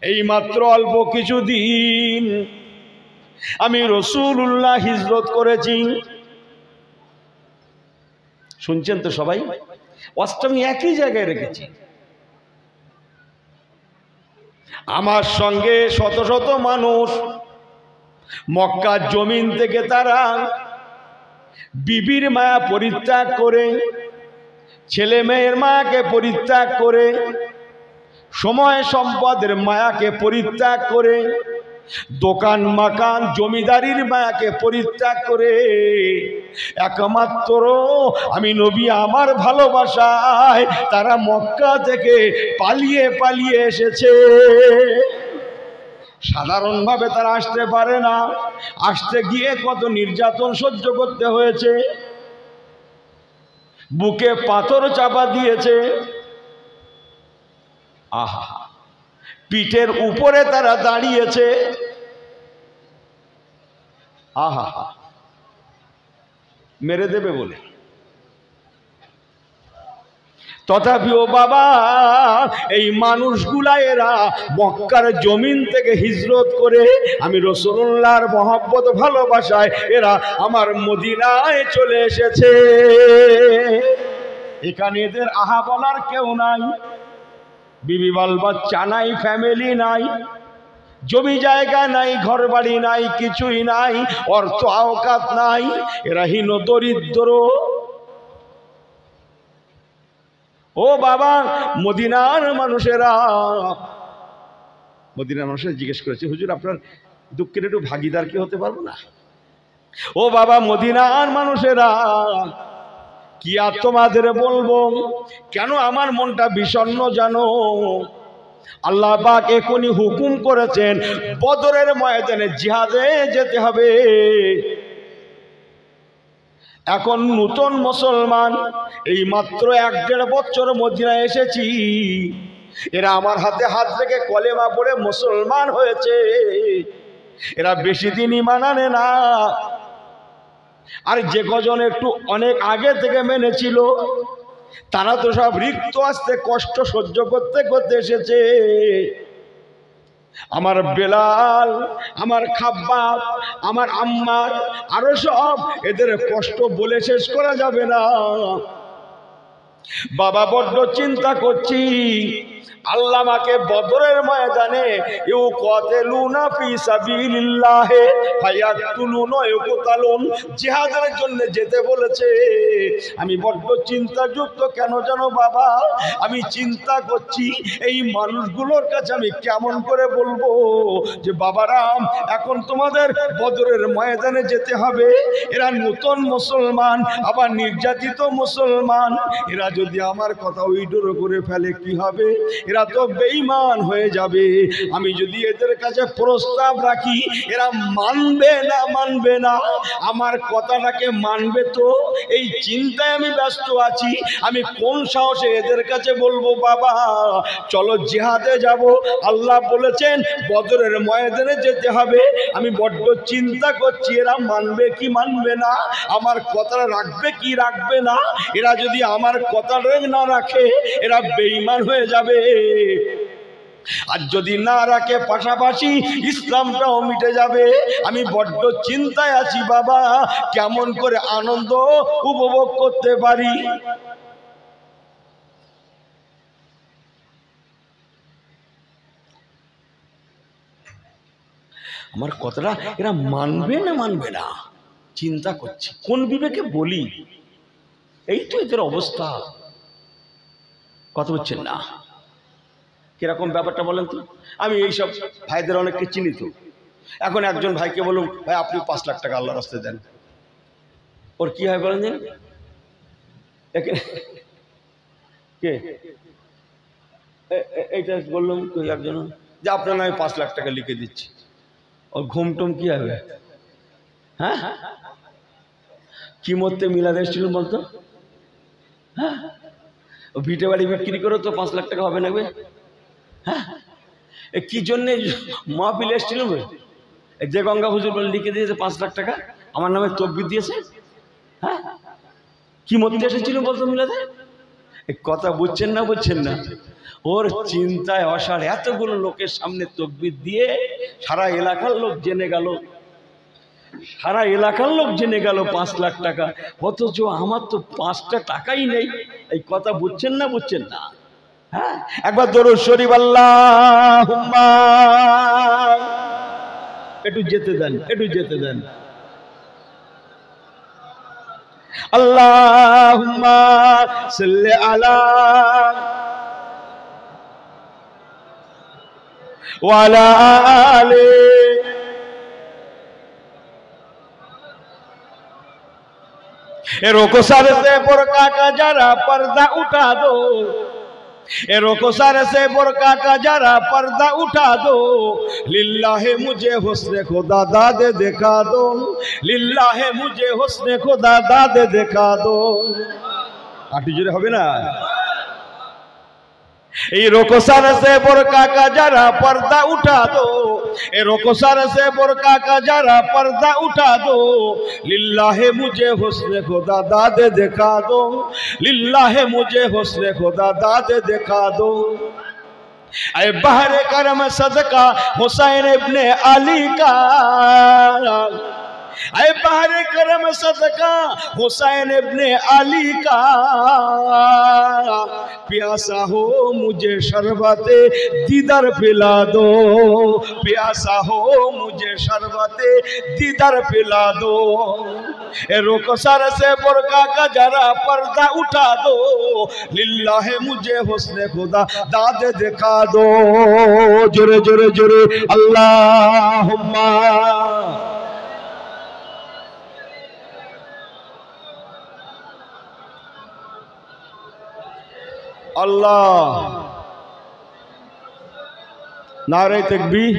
এই মাত্র অল্প কিছুদিন আমি রাসূলুল্লাহ হিজরত করেছি। শুনছেন তো সবাই? অষ্টমী একই জায়গায় রেখেছি। আমার সঙ্গে শত শত মানুষ মক্কার জমিন থেকে তারা বিবির মায়া পরিত্যাগ করে, ছেলে মেয়ের মায়াকে পরিত্যাগ করে, সময় সম্পদের মায়াকে পরিত্যাগ করে, দোকান মাকান জমিদারির মায়াকে পরিত্যাগ করে একমাত্র আমি নবী আমার ভালোবাসায় তারা মক্কা থেকে পালিয়ে পালিয়ে এসেছে। সাধারণভাবে তারা আসতে পারে না, আসতে গিয়ে কত নির্যাতন সহ্য করতে হয়েছে, বুকে পাথর চাপা দিয়েছে, আহা পিঠের উপরে তারা দাঁড়িয়েছে, আহা মেরে দেবে বলে। তথাপিও বাবা এই মানুষগুলা এরা মক্কার জমিন থেকে হিজরত করে আমি রাসূলুল্লাহর মহব্বত ভালোবাসায় এরা আমার মদিনায় চলে এসেছে। এখানে এদের আহা বলার কেউ নাই, বিবি বাল বাচ্চা নাই, ফ্যামিলি নাই, জমি জায়গা নাই, ঘর বাড়ি নাই, কিছুই নাই, অর্থ আওকাত নাই, এরা হীন দরিদ্র। ও বাবা মদিনার মানুষেরা, মদিনার মানুষেরা জিজ্ঞেস করেছে, হুজুর আপনার দুঃখের একটু ভাগিদার কি হতে পারবো না? ও বাবা মদিনার মানুষেরা, কি আর তোমাদের বলবো, কেন আমার মনটা বিষণ্ণ জানো? আল্লাহ পাক এখনই হুকুম করেছেন বদরের ময়দানে জিহাদে যেতে হবে। এখন নতুন মুসলমান, এই মাত্র 1-1.5 বছর মদিনায় এসেছি, এরা আমার হাতে হাত রেখে কলেমা পড়ে মুসলমান হয়েছে। এরা বেশি দিন ঈমান আনে না। আর যে কজন একটু অনেক আগে থেকে মেনেছিল তারা তো সব রিক্ত আসতে কষ্ট সহ্য করতে করতে এসেছে। আমার বেলাল, আমার খাব্বাব, আমার আম্মার, আরো সব, এদের কষ্ট বলে শেষ করা যাবে না। বাবা বড্ড চিন্তা করছি, আল্লাহ আমাকে বদরের ময়দানে ইউকাতিলুনা ফি সাবিলিল্লাহ ফায়াকতুলুনা ইউকাতালুন জিহাদের জন্য যেতে বলেছে। আমি বড্ড চিন্তাযুক্ত, কেন জানো বাবা? আমি চিন্তা করছি এই মানুষগুলোর কাছে আমি কেমন করে বলবো যে বাবারাম এখন তোমাদের বদরের ময়দানে যেতে হবে। এরা নতুন মুসলমান, আবার নির্যাতিত মুসলমান, এরা যদি আমার কথা উইড্র করে ফেলে কি হবে? এরা তো বেঈমান হয়ে যাবে। আমি যদি এদের কাছে প্রস্তাব রাখি এরা মানবে না, মানবে না, আমার কথাটাকে মানবে তো, এই চিন্তায় আমি ব্যস্ত আছি। আমি কোন সাহসে এদের কাছে বলবো বাবা চলো জিহাদে যাব, আল্লাহ বলেছেন বদরের ময়দানে যেতে হবে। আমি বড্ড চিন্তা করছি এরা মানবে কি মানবে না, আমার কথাটা রাখবে কি রাখবে না। এরা যদি আমার কথাটা না রাখে এরা বেঈমান হয়ে যাবে, আর যদি না রাখে পাশাপাশি ইসলামটাও মিটে যাবে। আমি বড্ড চিন্তায় আছি বাবা, কেমন করে আনন্দ উপভোগ করতে পারি। আমার কথাটা এরা মানবে না মানবে না চিন্তা করছি, কোন বিবেকে বলি। এই তো এদের অবস্থা, কথা বলছেন না। কিরকম ব্যাপারটা বলেন তো? আমি এইসব ভাইদের অনেককে চিনি তো। এখন একজন ভাইকে বলুন ভাই আপনি 5 লাখ টাকা আল্লাহর রাস্তায় দেন, ওর কি হয় বলেন? কে এইটা বললাম একজন যে আপনার নামে 5 লাখ টাকা লিখে দিচ্ছি, ওর ঘুমটুম কি হবে? হ্যাঁ কি মরতে মিলাদ এসেছিল বলতো? হ্যাঁ ও ভিটে বাড়ি বিক্রি করে তো 5 লাখ টাকা হবে না? হ্যাঁ কি জন্যে মাহফিল এসেছিল? যে গঙ্গা হুজুর লিখে দিয়েছে 5 লাখ টাকা, আমার নামে তকবির দিয়েছে। হ্যাঁ কি মরতে এসেছিল বলতো মিলাদে? কথা বুঝছেন না বুঝছেন না? ওর চিন্তায় অসাড়, এতগুলো লোকের সামনে তাকবীর দিয়ে সারা এলাকার লোক জেনে গেল, সারা এলাকার লোক জেনে গেল 5 লাখ টাকা, অথচ আমার তো 5টা টাকাই নেই। এই কথা বুঝছেন না বুঝছেন না? হ্যাঁ, একবার দরুদ শরীফ আল্লাহুম্মা, একটু যেতে দেন, একটু যেতে দেন। আল্লাহুম্মা সাল্লি আলা ওয়া আলা আলি रोको सर से बुरका का जरा पर्दा उठा दो, रोको सर से बुरका का जरा पर्दा उठा दो, लिल्लाहे मुझे हुस्ने खुदा दादे दिखा दो, लिल्लाहे मुझे हुस्ने खुदा दादे दिखा दो। आटी जुड़े হবে না? रोको सर से बुरका का जरा पर्दा उठा दो, रोको सर से बुरका का जरा पर्दा उठा दो, लिल्लाहे मुझे हुस्ने खुदा दादे दिखा दो, लिल्लाहे मुझे हुस्ने खुदा दादे दिखा दो। ऐ बहरे करम सदका हुसैन इब्ने अली का, ऐ बहरे करम सदका हुसैन इब्ने अली का, प्यासा हो मुझे शरबते दीदार पिला दो, प्यासा हो मुझे शरबते दीदार पिला दो। रोको सर से बुरका का जरा पर्दा उठा दो, लिल्लाहे मुझे हुस्ने खुदा दादे दिखा दो। जोरे जोरे जोरे अल्लाहुम्मा। अल्लाह नारे तकबीर,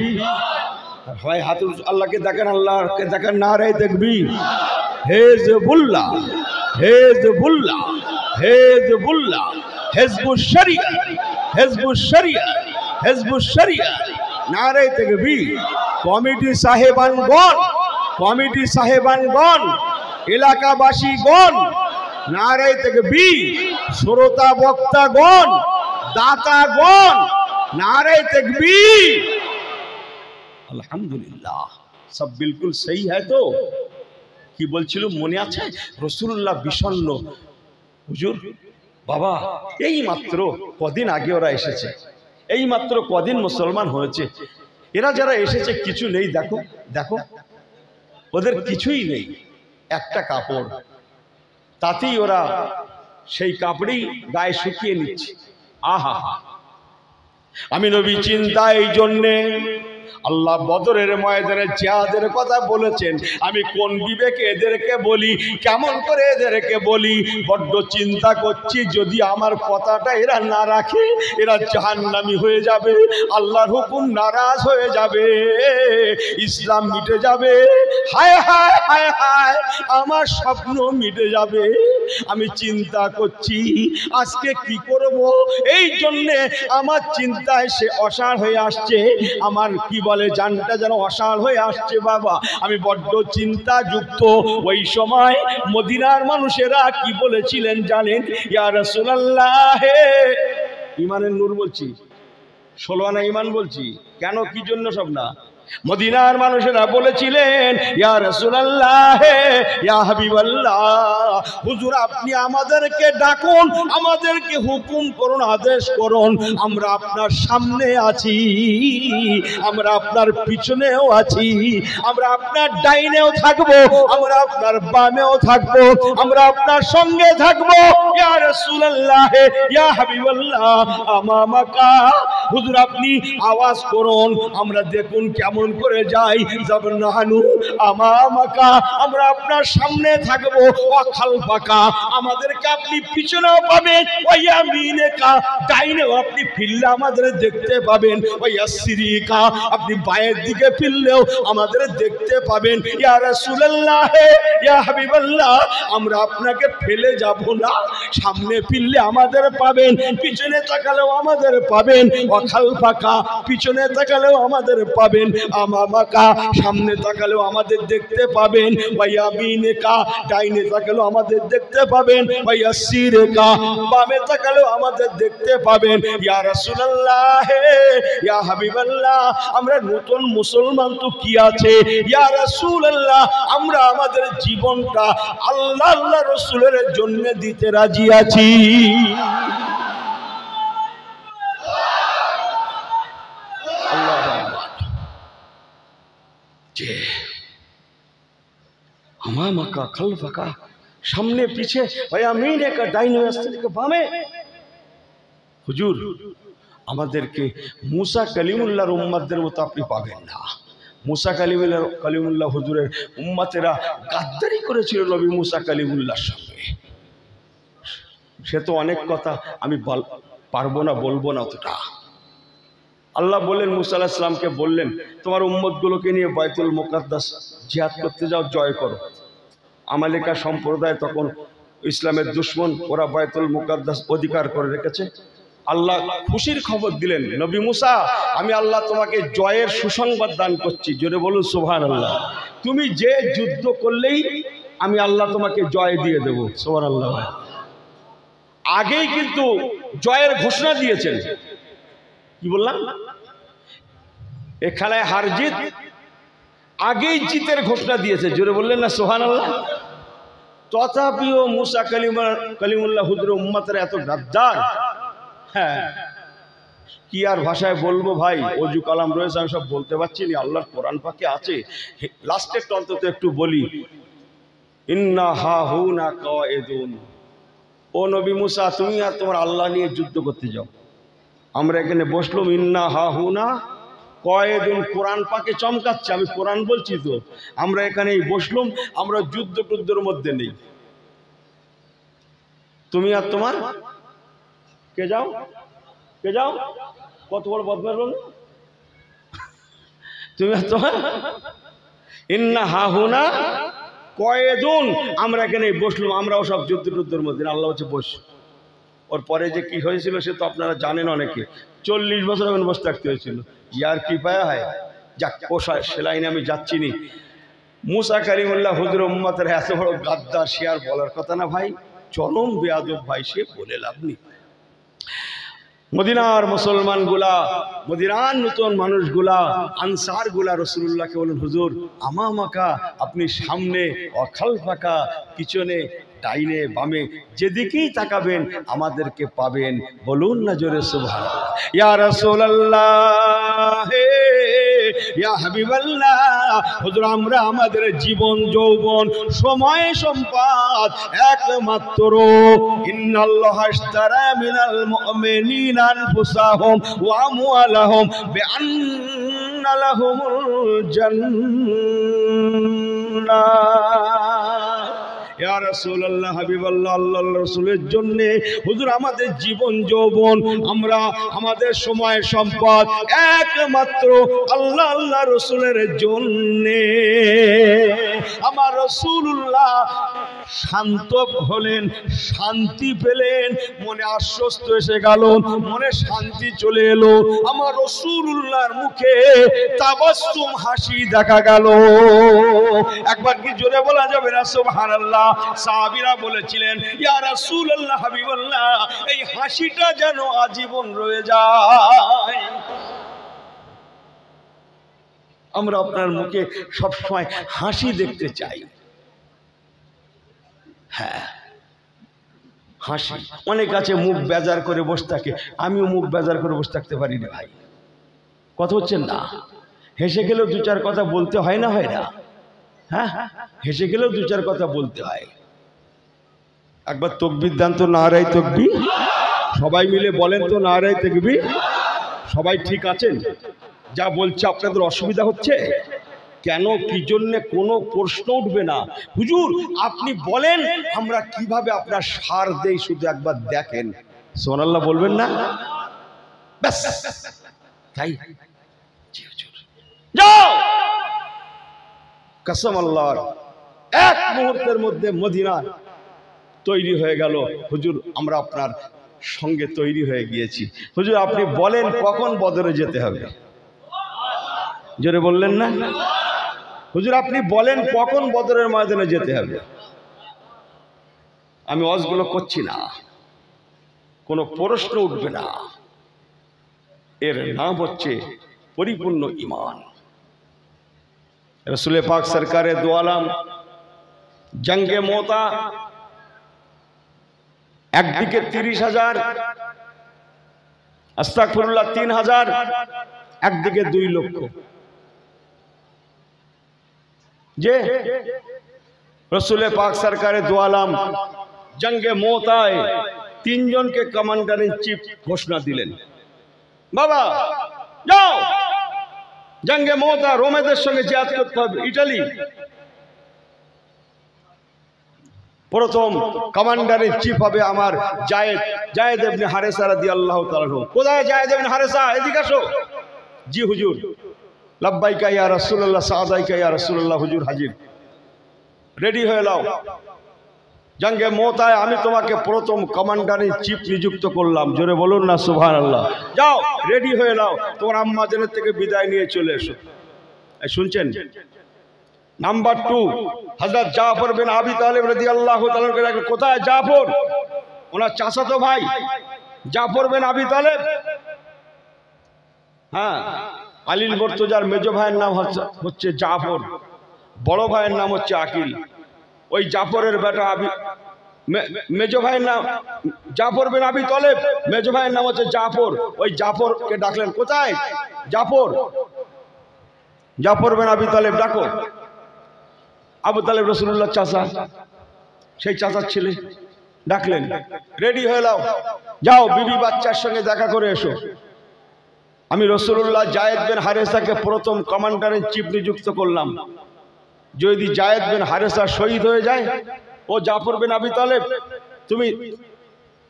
भाई हाथ अल्लाह के देखें, अल्लाह के देखें, नारे तकबीर। हिज़्बुल्लाह हिज़्बुल्लाह हिज़्बुल्लाह हिज़्बुश शरिया हिज़्बुश शरिया हिज़्बुश शरिया, नारे तकबीर। कमिटी साहेबानगण, कमिटी साहेबानगण, एलाकाबासीगण, नारे तकबीर। श्रोता वक्तागण, दातागण, नारे तकबीर। अल्हम्दुलिल्लाह, सब बिल्कुल सही है। तो কি বলছিল মনে আছে? রাসূলুল্লাহ বিষণ্ণ, হুজুর বাবা এই মাত্র কদিন আগে ওরা এসেছে, এই মাত্র কদিন মুসলমান হয়েছে, এরা যারা এসেছে কিছু নেই, দেখো দেখো ওদের কিছুই নেই, একটা কাপড়, তাতেই ওরা সেই কাপড়ই গায়ে শুকিয়ে নিচ্ছে। আহা, আমি নবী চিন্তা এই জন্যে আল্লাহ বদরের ময়দানে জিহাদের কথা বলেছেন, আমি কোন বিবেকে এদেরকে বলি, কেমন করে এদেরকে বলি, বড্ড চিন্তা করছি যদি আমার কথাটা এরা না রাখে এরা জাহান্নামী হয়ে যাবে, আল্লাহর হুকুম নারাজ হয়ে যাবে, ইসলাম মিটে যাবে। হায় হায় হায় হায়, আমার স্বপ্ন মিটে যাবে। আমি চিন্তা করছি আজকে কি করব, এই জন্যে আমার চিন্তায় সে অসাড় হয়ে আসছে, আমার কি বলে জানটা যেন অসাড় হয়ে আসছে বাবা, আমি বড্ড চিন্তা যুক্ত। ওই সময় মদিনার মানুষেরা কি বলেছিলেন জানেন? ইয়া রাসূলুল্লাহ, ইমানের নূর বলছি, 16 আনা ইমান বলছি, কেন কি জন্য সব না, মদিনার মানুষেরা বলেছিলেন ইয়া রাসূলুল্লাহ, ইয়া হাবিবাল্লাহ, হুজুর আপনি আমাদেরকে ডাকুন, আমাদেরকে হুকুম করুন, আদেশ করুন, আমরা আপনার সামনে আছি, আমরা আপনার পিছনেও আছি, আমরা আপনার ডাইনেও থাকবো, আমরা আপনার বামেও থাকবো, আমরা আপনার সঙ্গে থাকবো। ইয়া রাসূলুল্লাহ, ইয়া হাবিবাল্লাহ, আমামাকা, হুজুর আপনি আওয়াজ করুন, আমরা দেখুন কেমন করে যাই। যাবনাহানু আমামাকা, আমরা আপনার সামনে থাকবো, ওয়া খালফাকা, আমাদেরকে আপনি পিছনেও পাবেন, ওয়া ইয়ামিনাকা, ডাইনেও আপনি ফিরলে আমাদের দেখতে পাবেন, ওয়া ইয়াসরিকা, আপনি বায়ের দিকে ফিরলেও আমাদের দেখতে পাবেন। ইয়া রাসূলুল্লাহ, ইয়া হাবিবাল্লাহ, আমরা আপনাকে ফেলে যাব না, সামনে ফিরলে আমাদের পাবেন, পিছনে তাকালেও আমাদের পাবেন, ওয়া খালফাকা, পিছনে তাকালেও আমাদের পাবেন। আমামাকা, সামনে তাকালেও আমাদের দেখতে পাবেন, ওয়ায়ামিনেকা, ডাইনে তাকালেও আমাদের দেখতে পাবেন, ওয়ায়াসিরেকা, বামে তাকালেও আমাদের দেখতে পাবেন। ইয়া রাসূলুল্লাহ, ইয়া হাবিবাল্লাহ, আমরা নতুন মুসলমান তো কি আছে, ইয়া রাসূলুল্লাহ, আমরা আমাদের জীবনটা আল্লাহ আল্লাহ রাসূলের জন্য দিতে রাজি আছি। আমামাকা খালফাকা, সামনে পিছে, ওয়ায়ামিনেকা, ডাইনে বামে। হুজুর, আমাদেরকে মুসা কালিমুল্লাহর উম্মতদের মতো আপনি পাবেন না। মুসা কালিমুল্লাহ হুজুরের উম্মতেরা গাদ্দারি করেছিল নবী মুসা কালিমুল্লাহর সঙ্গে। সে তো অনেক কথা আমি পারবো না, বলবো না অতটা। আল্লাহ বললেন মুসা আলাইহিস সালামকে, বললেন তোমার উম্মতগুলোকে নিয়ে বাইতুল মুকাদ্দাস জিহাদ করতে যাও, জয় করো। আমালিকা সম্প্রদায় তখন ইসলামের দুশমন, ওরা বাইতুল মুকাদ্দাস অধিকার করে রেখেছে। আল্লাহ খুশির খবর দিলেন, নবী মুসা, আমি আল্লাহ তোমাকে জয়ের সুসংবাদ দান করছি। জোরে বলুন সুবহানাল্লাহ। তুমি যে যুদ্ধ করলেই আমি আল্লাহ তোমাকে জয় দিয়ে দেব। সুবহানাল্লাহ। আগেই কিন্তু জয়ের ঘোষণা দিয়েছেন। কি বললাম? এ খেলায় হার জিত আগেই জিতের ঘোষণা দিয়েছে। জোরে বললেন না সুবহানাল্লাহ। তথাপিও মুসা কালিমুল্লাহ হুজুরের উম্মতেরা এত গাদ্দার। হ্যাঁ, কি আর ভাষায় বলবো ভাই, অজু কালাম রয়েছে, আমি সব বলতে পারছি না, আল্লাহর কোরআন পাকে আছে। লাস্টের অন্তত একটু বলি, ইন্না হাহুনা কায়েদুন, ও নবী মুসা, তুমি আর তোমার আল্লাহ নিয়ে যুদ্ধ করতে যাও। আমরা এখানে বসলাম, ইন্না হাহুনা কায়েদুন, কোরআন পাকে চমকাচ্ছে, আমি কোরআন বলছি তো। আমরা এখানে বসলাম, আমরা যুদ্ধ টুদ্ধের মধ্যে নেই। তুমি আর তোমার কে যাও, কে যাও, কত বড় বদমাশ বল। তুমি আর তোমার, ইন্না হাহুনা কায়েদুন, আমরা এখানে বসলাম, আমরাও সব যুদ্ধ টুদ্ধের মধ্যে। আল্লাহ হচ্ছে বস। ওর পরে যে কি হয়েছিল সে তো আপনারা জানেন অনেকে। 40 বছর এখন বসে থাকতে হয়েছিল। ইয়ার কি পায়া হয়, যাক পোষা সেলাইনে আমি যাচ্ছি নি। মুসা কালিমুল্লাহ হুজুর উম্মতের এত বড় গাদ্দার, সে আর বলার কথা না ভাই, চরম বেয়াদব ভাই, সে বলে লাভ নেই। মদিনার মুসলমানগুলা, মদিনার নতুন মানুষগুলা, আনসারগুলা রাসূলুল্লাহকে বলেন, হুজুর আমামাকা, আপনি সামনে, খালফাকা, পিছনে, ডাইনে বামে, যেদিকেই তাকাবেন আমাদেরকে পাবেন। বলুন না জোরে সুবহানাল্লাহ। ইয়া রাসূলুল্লাহ, ইয়া হাবিবাল্লাহ, হুজুর আমরা আমাদের জীবন যৌবন সময় সম্পদ একমাত্র, ইন্নাল্লাহা আশতারা মিনাল মুমিনিনা আনফুসাহুম ওয়া আমওয়ালাহুম বিআন্না লাহুমুল জান্নাহ। ইয়া রাসূলুল্লাহ, হাবিবাল্লাহ, আল্লাহর রাসূলের জন্য হুজুর আমাদের জীবন যৌবন, আমরা আমাদের সময় সম্পদ একমাত্র আল্লাহ আল্লাহ রাসূলের জন্য। আমার রাসূলুল্লাহ শান্ত হলেন, শান্তি পেলেন, মনে আশ্বস্ত এসে গেল, মনে শান্তি চলে এলো। আমার রাসূলুল্লাহর মুখে তাবাসসুম, হাসি দেখা গেল। একবার কি জোরে বলা যাবে না সুবহানাল্লাহ? সাহাবীরা বলেছিলেন, ইয়া রাসূলুল্লাহ, হাবিবাল্লাহ, এই হাসিটা যেন আজীবন রয়ে যায়। আমরা আপনার মুখে সবসময় হাসি দেখতে চাই। হ্যাঁ, হাসি। অনেক আছে মুখ বেজার করে বসে থাকে, আমিও মুখ বেজার করে বসে থাকতে পারি না ভাই। কথা হচ্ছেন না? হেসে গেলেও দু চার কথা বলতে হয় না, হয় না? হ্যাঁ, হেসে গেলেও দু চার কথা বলতে হয়। একবার তাকবীর দেন তো, নারায়ে তাকবীর। সবাই মিলে বলেন তো, নারায়ে তাকবীর। সবাই ঠিক আছেন? যা বলছে আপনাদের অসুবিধা হচ্ছে কেন, কি জন্য, কোনো প্রশ্ন উঠবে না। হুজুর আপনি বলেন, আমরা কিভাবে আপনার সার দেই শুধু একবার দেখেন। সুবহানাল্লাহ বলবেন না? ব্যাস, তাই যাও। কসম আল্লাহর, এক মুহূর্তের মধ্যে মদিনা তৈরি হয়ে গেল। হুজুর আমরা আপনার সঙ্গে তৈরি হয়ে গিয়েছি। হুজুর আপনি বলেন কখন বদরে যেতে হবে। জোরে বললেন না? হুজুর আপনি বলেন কখন বদরের ময়দানে যেতে হবে? আমি ওয়াজগুলো করছি না, কোনো প্রশ্ন উঠবে না। এর নাম হচ্ছে পরিপূর্ণ ঈমান। রসুল পাক সরকারে দো আলম জঙ্গে মোতা একদিকে 30,000, আস্তাগফিরুল্লাহ 3,000, একদিকে 2 লক্ষ। যে রসুল পাক সরকারে দো আলম জঙ্গে মোতায় 3 জনকে কমান্ডার ইন চিফ ঘোষণা দিলেন, বাবা যাও জঙ্গে মোতা রোমেদের সঙ্গে জিহাদ করতে হবে। ইটালি প্রথম কমান্ডার ইন চিফ হবে আমার জায়েদ ইবনে হারেসা রাদিয়াল্লাহু তাআলা। কোথায় জায়েদ ইবনে হারেসা? এদিকে আসো। জি হুজুর। লাব্বাইকা ইয়া রাসূলুল্লাহ, সাদাইকা ইয়া রাসূলুল্লাহ। হুজুর হাজির, রেডি হয়ে নাও। জঙ্গে মোতায় আমি তোমাকে প্রথম কমান্ডার ইন চিফ নিযুক্ত করলাম। জোরে বলুন না সুবহানাল্লাহ। যাও রেডি হয়ে নাও, তোমার আম্মা জানের থেকে বিদায় নিয়ে চলে এসো। শুনছেন? নাম্বার 2 হযরত জাফর বিন আবি তালিব রাদিয়াল্লাহু তাআলা। কোথায় জাফর? ওনার চাচাতো ভাই জাফর বিন আবি তালিব। হ্যাঁ, আলীল মুর্তজার মেজো ভাইয়ের নাম হচ্ছে জাফর, বড় ভাইয়ের নাম হচ্ছে আকিল। ওই জাফরের বেটা মেজো ভাইয়ের নাম জাফর বিন আবি তালিব, মেজো ভাইয়ের নাম হচ্ছে জাফর। ওই জাফরকে ডাকলেন, কোথায় জাফর? জাফর বিন আবি তালিব ডাকো। আবু তালেব রাসূলুল্লাহ চাচা, সেই চাচার ছেলে। ডাকলেন, রেডি হয়ে নাও, যাও বিবি বাচ্চার সঙ্গে দেখা করে এসো। আমি রাসূলুল্লাহ জায়েদ বিন হারেসাকে প্রথম কমান্ডার ইন চিফ নিযুক্ত করলাম। যদি জায়েদ বিন হারেসা শহীদ হয়ে যায়, ও জাফর বিন আবি তালেব তুমি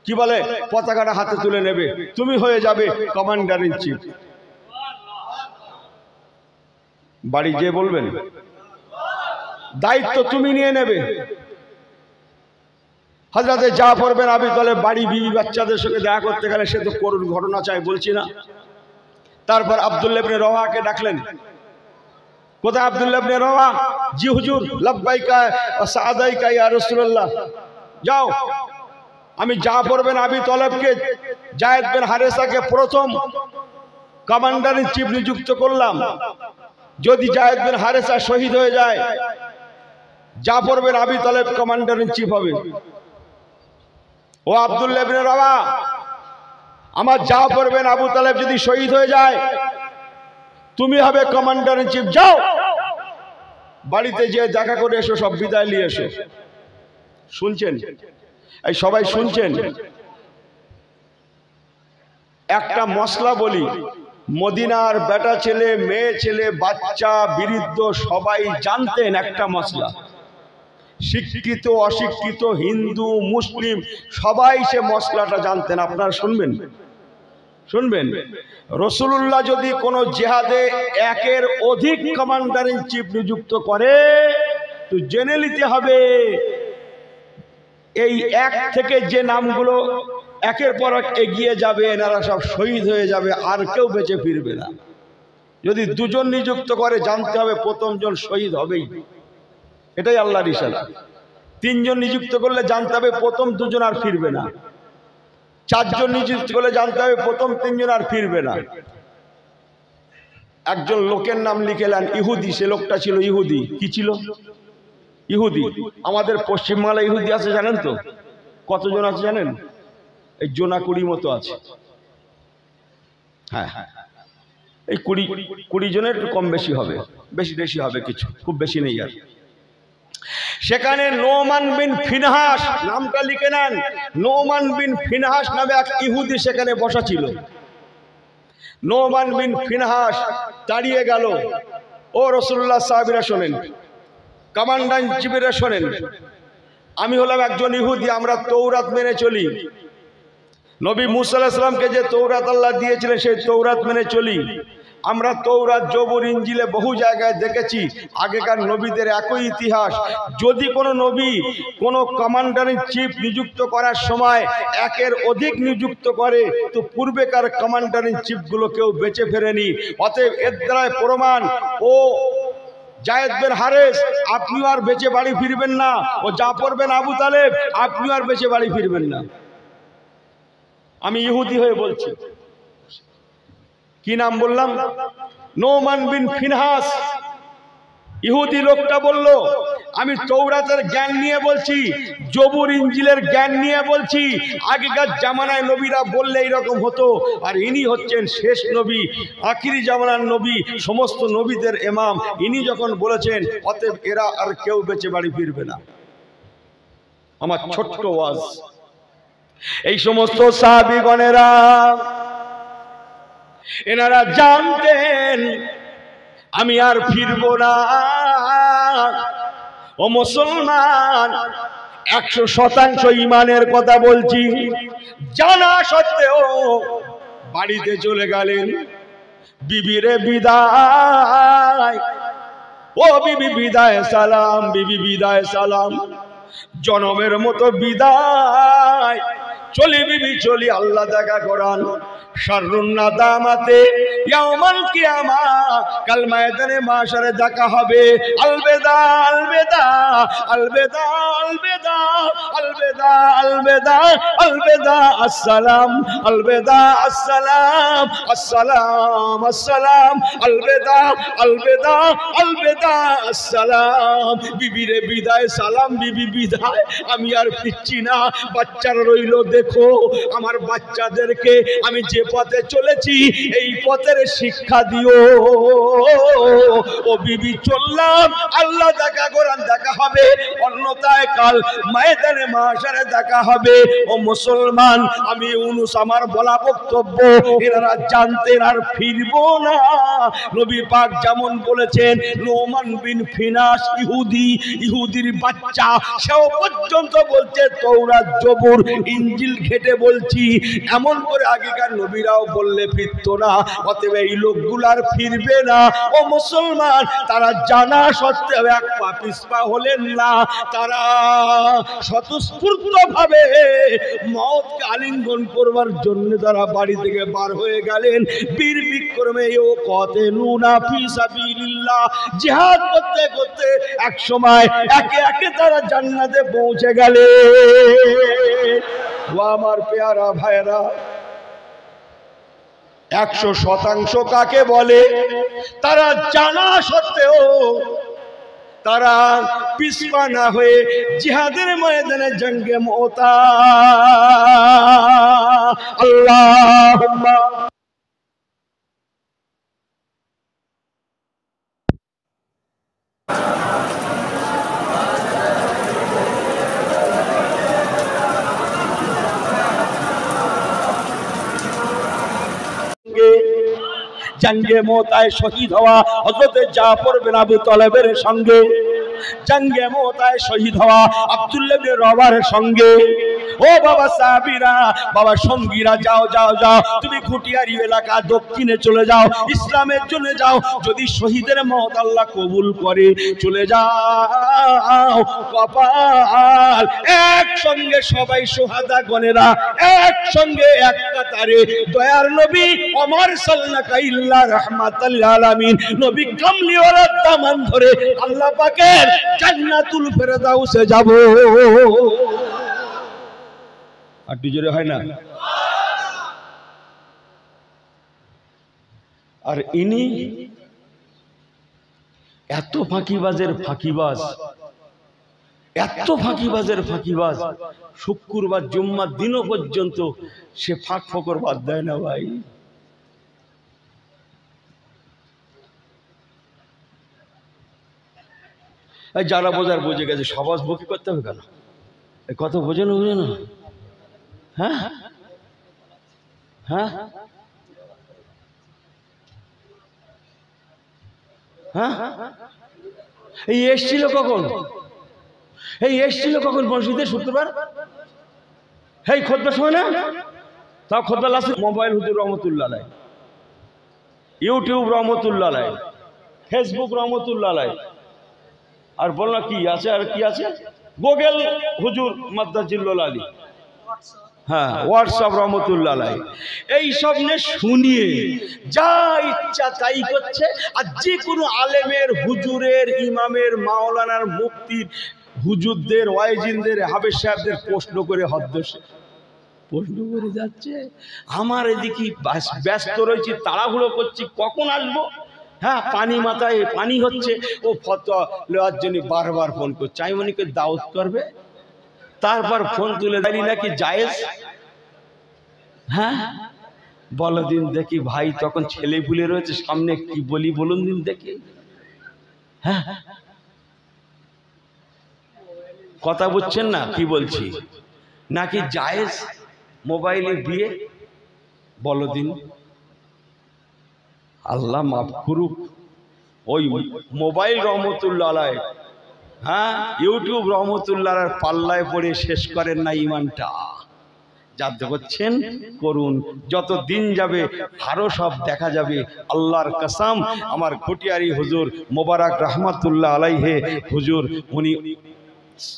কি বলে পতাকাটা হাতে তুলে নেবে, তুমি হয়ে যাবে কমান্ডার ইন চিফ। বাড়ি গিয়ে বলবেন, দায়িত্ব তুমি নিয়ে নেবে। হযরতে জাফর বিন আবি তালেব বাড়ি বিবি বাচ্চাদের সঙ্গে দেখা করতে গেলে সে তো করুণ ঘটনা চাই, বলছি না। তারপর আব্দুল্লাহ ইবনে রওয়াহাকে ডাকলেন। কোথায় আব্দুল্লাহ ইবনে রওয়াহা? জি হুজুর। লাব্বাইকা ওয়া সাদাইকা ইয়া রাসূলুল্লাহ। যাও, আমি জাফর বিন আবি তালেবকে জায়েদ বিন হারেসাকে প্রথম কমান্ডার ইন চিফ নিযুক্ত করলাম। যদি জায়েদ বিন হারেসা শহীদ হয়ে যায়, জাফর বিন আবি তালেব কমান্ডার ইন চিফ হবে। ও আব্দুল্লাহ ইবনে রওয়াহা, আমার জাফর বিন আবু তালেব যদি শহীদ হয়ে যায়, তুমি হবে কমান্ডার ইন চিফ। যাও বাড়িতে যেয়ে দেখা করে এসো, সব বিদায় নিয়ে এসো। শুনছেন? এই সবাই শুনছেন? একটা মশলা বলি, মদিনার বেটা ছেলে, মেয়ে ছেলে, বাচ্চা, বৃদ্ধ সবাই জানতেন একটা মশলা। শিক্ষিত অশিক্ষিত, হিন্দু মুসলিম সবাই সে মশলাটা জানতেন। আপনারা শুনবেন? শুনবেন? রাসূলুল্লাহ যদি কোনো জিহাদে একের অধিক কমান্ডার ইন চিফ নিযুক্ত করে, তো জেনে নিতে হবে এই এক থেকে যে নামগুলো একের পর এক এগিয়ে যাবে, এনারা সব শহীদ হয়ে যাবে, আর কেউ বেঁচে ফিরবে না। যদি 2 জন নিযুক্ত করে, জানতে হবে প্রথম জন শহীদ হবেই। এটাই আল্লাহর ইশারা। 3 জন নিযুক্ত করলে জানতে হবে প্রথম 2 জন আর ফিরবে না। 4 জন নিযুক্ত করলে জানতে হবে প্রথম 3 জন আর ফিরবে না। একজন লোকের নাম লিখেলেন ইহুদি। সে লোকটা ছিল ইহুদি। কি ছিল? ইহুদি। আমাদের পশ্চিমবাংলায় ইহুদি আছে জানেন তো? কতজন আছে জানেন? এই জোনা 20 মতো আছে। হ্যাঁ, এই 20 জনের একটু কম বেশি হবে, বেশি হবে কিছু, খুব বেশি নেই আর। সেখানে নোমান বিন ফিনহাস নামটা লিখে নেন। নোমান বিন ফিনহাস নামে এক ইহুদি সেখানে বসা ছিল। নোমান বিন ফিনহাস দাঁড়িয়ে গেল। ও রাসূলুল্লাহ সাহাবীরা শোনেন, কমান্ডার চিফেরা শোনেন, আমি হলাম একজন ইহুদি, আমরা তৌরাত মেনে চলি। নবী মুসা আলাইহিস সালামকে যে তৌরাত আল্লাহ দিয়েছিলেন সেই তৌরাত মেনে চলি। আমরা তৌরাত, জবুর, ইনজিলে বহু জায়গায় দেখেছি আগেকার নবীদের একই ইতিহাস। যদি কোনো নবী কোনো কমান্ডার ইন চিফ নিযুক্ত করার সময় একের অধিক নিযুক্ত করে, তো পূর্বেকার কমান্ডার ইন চিফগুলো কেউ বেঁচে ফেরেনি। অতএব এর দ্বারাই প্রমাণ, ও জায়েদ বিন হারেস আপনিও আর বেঁচে বাড়ি ফিরবেন না, ও জাফর বিন আবু তালেব আপনিও আর বেঁচে বাড়ি ফিরবেন না। আমি ইহুদি হয়ে বলছি। কি নাম বললাম? নোমান বিন ফিনহাস। ইহুদি লোকটা বলল, আমি তৌরাতের জ্ঞান নিয়ে বলছি, জবুর ইনজিলের জ্ঞান নিয়ে বলছি, আগেকার জামানায় নবীরা বললে এইরকম হতো, আর ইনি হচ্ছেন শেষ নবী, আখিরি জামানার নবী, সমস্ত নবীদের ইমাম। ইনি যখন বলেছেন, অতএব এরা আর কেউ বেঁচে বাড়ি ফিরবে না। আমার ছোট্ট ওয়াজ। এই সমস্ত সাহাবীগণেরা এনারা জানতেন আমি আর ফিরব না। ও মুসলমান, 100% ইমানের কথা বলছি, জানা সত্ত্বেও বাড়িতে চলে গেলেন। বিবিরে বিদায়, ও বিবি বিদায় সালাম, বিবি বিদায় সালাম, জনমের মতো বিদায়, চলি বিবি চলি, আল্লাহ দেখা করান। শাররুন নাদামাতে ইয়াউমাল কিয়ামা, কাল ময়দানে মাশারে দেখা হবে। আলবিদা আলবিদা আলবিদা আলবিদা আলবিদা আলবিদা আলবিদা, আসসালাম আলবিদা আসসালাম আসসালাম আসসালাম, আলবিদা আলবিদা আলবিদা আসসালাম। বিবিরে বিদায় সালাম, বিবি বিদায়, আমি আর ফিরছি না। বাচ্চারা রইল, দেখো আমার বাচ্চাদেরকে আমি যে পথে চলেছি এই পথের শিক্ষা দিও। ও বিবি চললাম, আল্লাহ দেখা করান, দেখা হবে, অন্যথায় কাল ময়দানে মাশারে দেখা হবে। ও মুসলমান, আমি ইউনুস, আমার বলা বক্তব্য এনারা জানতেন আর ফিরবো না। নবী পাক যেমন বলেছেন, নোমান বিন ফিনাস ইহুদি, ইহুদির বাচ্চা, সেও পর্যন্ত বলছে তৌরাত, জবুর, ইনজিল ঘেটে বলছি। এমন করে আগেকার নবীরাও বললে ফিরতো না। অতএব এই লোকগুলার ফিরবে না। ও মুসলমান, তারা জানা সত্ত্বেও এক পা পিছপা হলেন না। তারা স্বতঃস্ফূর্ত ভাবে মওতকে আলিঙ্গন করবার জন্য তারা বাড়ি থেকে বার হয়ে গেলেন। বীর বিক্রমে ও কাতিলুনা ফি সাবিলিল্লাহ, জিহাদ করতে করতে এক সময় একে একে তারা জান্নাতে পৌঁছে গেলেন। ও আমার পেয়ারা ভাইরা, 100% কাকে বলে? তারা জানা সত্ত্বেও তারা পিছপা না হয়ে জিহাদের ময়দানে জঙ্গে মোতা। আল্লাহুম্মা জঙ্গে মোতায় শহীদ হওয়া হযরত জাফর বিন আবু তালেবের সঙ্গে, জঙ্গে মোতায় শহীদ হওয়া আব্দুল্লাহ বিন রওয়াহার সঙ্গে। ও বাবা সাহাবীরা, বাবা সঙ্গীরা, যাও যাও যাও, তুমি খুটিয়ারি এলাকা দক্ষিণে চলে যাও, ইসলামের জন্য যাও। যদি শহীদের মওত আল্লাহ কবুল করে, চলে যাও। কপাল একসঙ্গে সবাই সোহাদা গণেরা একসঙ্গে এক কাতারে, দয়ার নবী ওমর সাল্লাল্লাহু ইল্লা রাহমাতাল আলামিন, নবী কামলিওয়ালার দামান ধরে আল্লাহ পাকের জান্নাতুল ফেরদাউসে যাব। আর জোরে হয় না? আর ইনি এত ফাঁকিবাজের ফাঁকিবাজ, এত ফাঁকিবাজের ফাঁকিবাজ, শুক্রবার জুম্মার দিনও পর্যন্ত সে ফাঁক ফকর বাদ দেয় না ভাই। যারা বোঝার বুঝে গেছে, সবাস বকি করতে হবে কেন? কত বোঝে না, বুঝে না? হ্যাঁ হ্যাঁ হ্যাঁ, এই এসছিল কখন? এই এসছিল কখন মসজিদে শুক্রবার? এই খুতবার সময় না? তাও খুতবা লাস্টে মোবাইল হুজুর রহমতুল্লাহ আলাইহি ইউটিউব রহমতুল্লাহ আলাই, ফেসবুক রহমতুল্লাহ আলাই, আর বলনা কি আছে, আর কি আছে, গুগল হুজুর মাদ্দাজিল্লুল আলী, হ্যাঁ হোয়াটসঅ্যাপ রহমতুল্লাহ আলাই, এই সব নিয়ে শুনিয়ে যা ইচ্ছা তাই করছে। আর যে কোনো আলেমের, হুজুরের, ইমামের, মাওলানার, মুফতির, হুজুরদের, ওয়াইজিনদের, হাফেজ সাহেবদের প্রশ্ন করে হদ্দোষে প্রশ্ন করে যাচ্ছে। আমার এদিকে ব্যস্ত রয়েছি, তাড়াহুড়ো করছি, কখন আসবো। হ্যাঁ, পানি মাথায় পানি হচ্ছে, ও ফতোয়া নেওয়ার জন্য বারবার ফোন করছে। আমি মনে করি দাওয়াত করবে, তারপর ফোন তুলে দাঁড়িয়ে নাকি জায়েজ। হ্যাঁ বলো দিন দেখি ভাই, তখন ছেলে ভুলে রয়েছে সামনে, কি বলি বলুন দিন দেখি। হ্যাঁ কথা বুঝছেন না কি বলছি, নাকি জায়েজ মোবাইলে বিয়ে, বলো দিন। আল্লাহ মাফ করুক। ওই মোবাইল রহমতুল্লাহ আলাই, হ্যাঁ ইউটিউব রহমতুল্লাহ পাল্লায় পড়ে শেষ করেন না ইমানটা। যাতে করছেন করুন, যত দিন যাবে আরো সব দেখা যাবে। আল্লাহর কসম, আমার ঘটিয়ারি হুজুর মোবারক রহমাতুল্লাহ আলাইহে হুজুর, উনি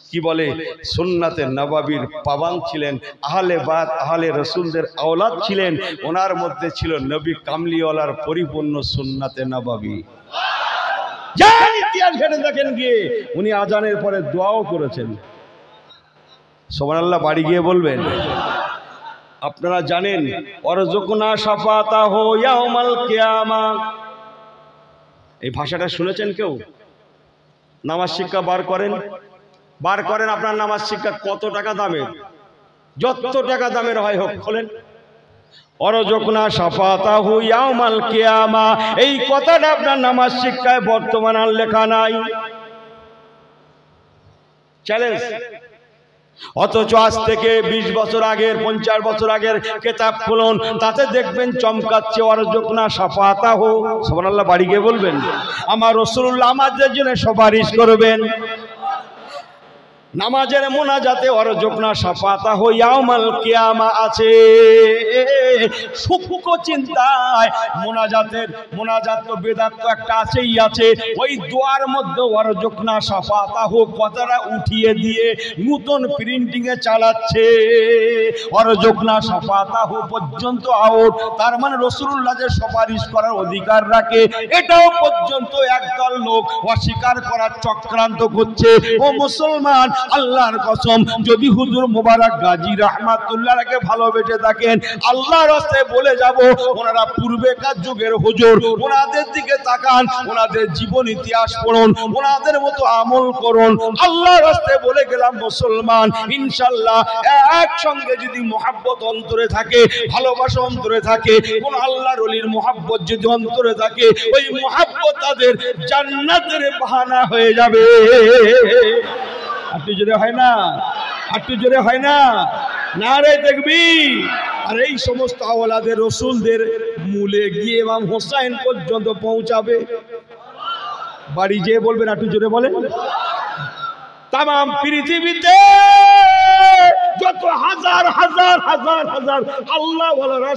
কি বলে সুন্নাতে নববীর পাবান ছিলেন, আহলে বাত আহলে রসুলদের আওলাদ ছিলেন। ওনার মধ্যে ছিল নবী কামলিওয়ালার পরিপূর্ণ সুন্নাতে নববী। ইতিহাস ঘেটে দেখেন গিয়ে, উনি আজানের পরে দোয়াও করেছেন। সুবহানাল্লাহ, বাড়ি গিয়ে বলবেন। আপনারা জানেন ওয়ারযুকনা শাফাতাহু ইয়াউমাল কিয়ামা, এই ভাষাটা শুনেছেন কেউ? নামাজ শিক্ষা বার করেন, আপনার নামাজ শিক্ষা কত টাকা দামের, যত টাকা দামের হয় হোক, খোলেন। ওয়ারযুকনা শাফাতাহু ইয়াউমাল কিয়ামা, এই কথাটা আপনার নামাজ শিক্ষায় বর্তমান আর লেখা নাই। চ্যালেঞ্জ। অথচ আজ থেকে 20 বছর আগের, 50 বছর আগের কিতাব খুলুন, তাতে দেখবেন চমকাচ্ছে ওয়ারযুকনা শাফাতাহু। সুবহানাল্লাহ, বাড়ি গিয়ে বলবেন। আমার রাসূলুল্লাহ আমাদের জন্য সুপারিশ করবেন। নামাজের মোনাজাতে ওয়ারযুকনা শাফাতাহু ইয়াউমাল কিয়ামা আছে। সূক্ষ্ম চিন্তায় মোনাজাত তো বেদাত তো একটা আছেই আছে। ওই দোয়ার মধ্যে ওয়ারযুকনা শাফাতাহু কথাটা উঠিয়ে দিয়ে নতুন প্রিন্টিং এ চালাচ্ছে। ওয়ারযুকনা শাফাতাহু পর্যন্ত আউট, তার মানে রাসূলুল্লাহ যে সুপারিশ করার অধিকার রাখে, এটাও পর্যন্ত একদল লোক অস্বীকার করার চক্রান্ত করছে। ও মুসলমান, আল্লাহর কসম, যদি হুজুর মোবারক গাজী রহমাতুল্লাহকে ভালোবেসে থাকেন, আল্লাহর রাস্তায় বলে যাব, ওনারা পূর্বেকার যুগের হুজুর, ওনাদের দিকে তাকান, ওনাদের জীবন ইতিহাস পড়ুন, ওনাদের মতো আমল করুন। আল্লাহর রাস্তায় বলে গেলাম মুসলমান, ইনশাআল্লাহ একসঙ্গে যদি মোহাব্বত অন্তরে থাকে, ভালোবাসা অন্তরে থাকে, কোন আল্লাহর ওলির মোহাব্বত যদি অন্তরে থাকে, ওই মোহাব্বত তাদের জান্নাতের বাহানা হয়ে যাবে। একটু জোরে হয় না, একটু জোরে হয় না, নারে তাকবীর। আর এই সমস্ত আওলাদের রাসূলদের মূলে গিয়ে ইমাম হোসেন পর্যন্ত পৌঁছাবে। বাড়ি যেয়ে বলবেন, একটু জোরে বলেন। তাম পৃথিবীতে যত হাজার হাজার হাজার হাজার আল্লাহ ওয়ালা